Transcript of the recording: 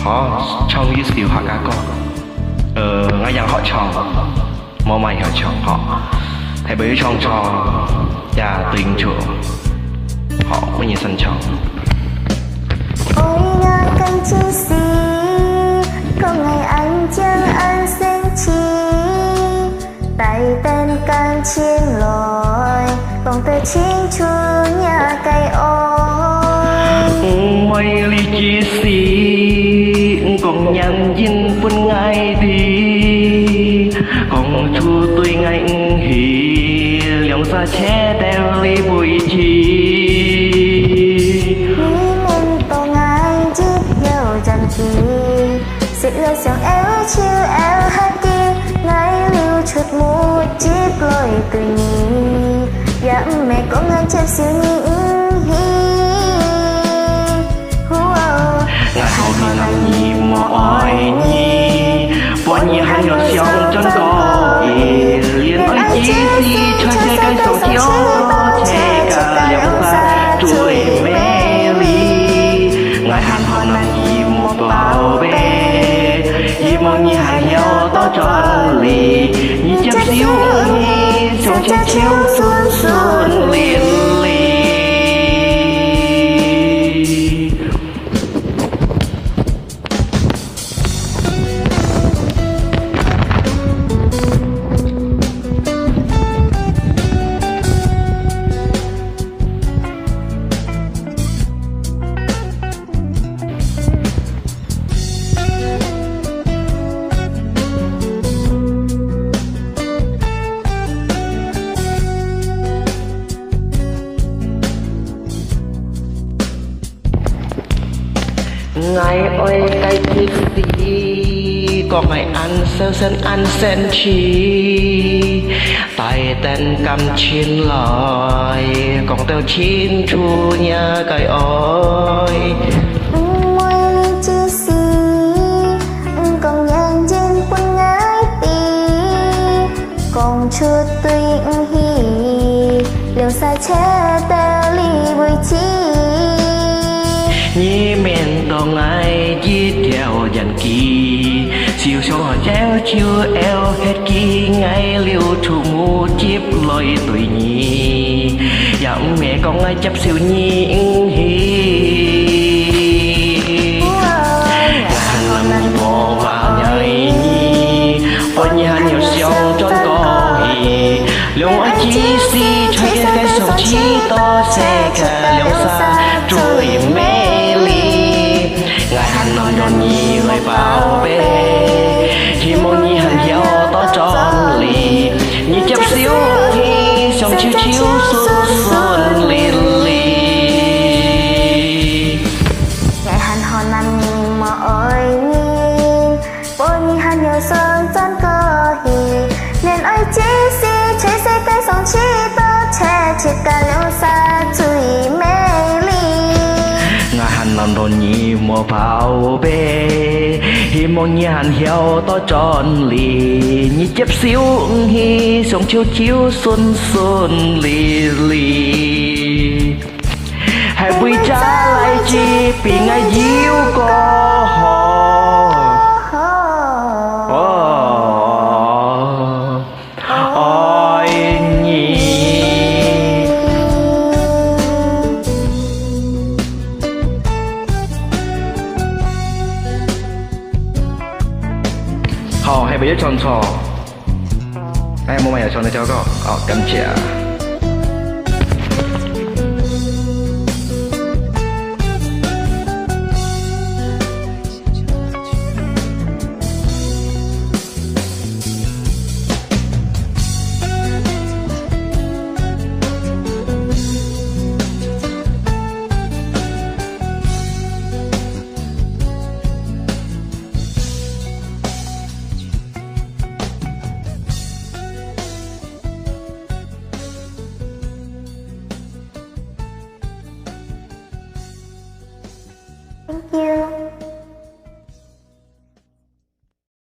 họ trong như xíu họ cá con ngay dạng họ chọn mò mày họ chọn họ thầy bấy trong cho nhà tình chủ họ có nhìn sân chọn ôi nhà canh chi xí có ngày anh chẳng ăn sen chi tay tên càng chiên lòi vòng tay chiên chua nhà cây ôi mây ly chi xí còn nhắn dinh vun ngay đi còn chua tôi ngay hì lòng xa che đeo ly bụi chi nên tôi ngay chiếc dầu dần chi sự lời sóng éo chiêu éo hát kia ngay lưu chút một chiếc lối từ nhì dạ mẹ có ngay chép siêu nhì ngày hậu thì nằm nhì mò oi nhì bỏ nhì hai nhỏ xong chân có liền ơi chi si cho che cái sầu chiếu che cả liễu xa chuối mê ly ngày hàn hậu nằm nhì mò bao bê nhì mò nhì hàng nhau to tròn lì nhì chép xíu nhì trong che chiếu xuân xuân liền lì ngày ơi cái chiếc gì có ngày ăn sen chi tay tên cầm chiên lòi còn tao chiên chua nhà cái ôi môi ly chi xí còn nhang trên quân ngái tì còn chua tuyên hì liều xa che tao ly bùi chi nhí men to ngay dít theo dàn kỳ siêu sâu họ chéo chưa eo hết kỳ ngay liêu thủ mù chip lôi tuổi nhì dặm mẹ con ngay chấp siêu nhi hi hàng năm mò vào nhảy nhi ôi nhì hàng nhiều sông trốn có hi liêu ơi chi si cho cái sông chi to xe cả liêu xa trôi mê ngày hàng năm đón nhì người bảo bê khi mong nhì hàng dạo to tròn lì nhì chấp xíu khi xong chiếu chiếu xuân xuân lì lì ngày hàn hò nằm nhìn mà ơi nhìn bôi nhì hàn nhiều sơn chân cơ hì nên ơi chí si chơi xây tay sóng chi to che chỉ cả liêu xa chùi mê ly ngày hàng năm đón nhì mùa vào bê hi mong nhì hàng heo to tròn lì nhì chấp xíu hi xong chiếu chiếu xuân xuân lì lì hãy vui cha lại chi vì ngày diêu có họ ôi nhì họ hay bây giờ tròn trò em mua mày ở tròn này cho có cầm chẻ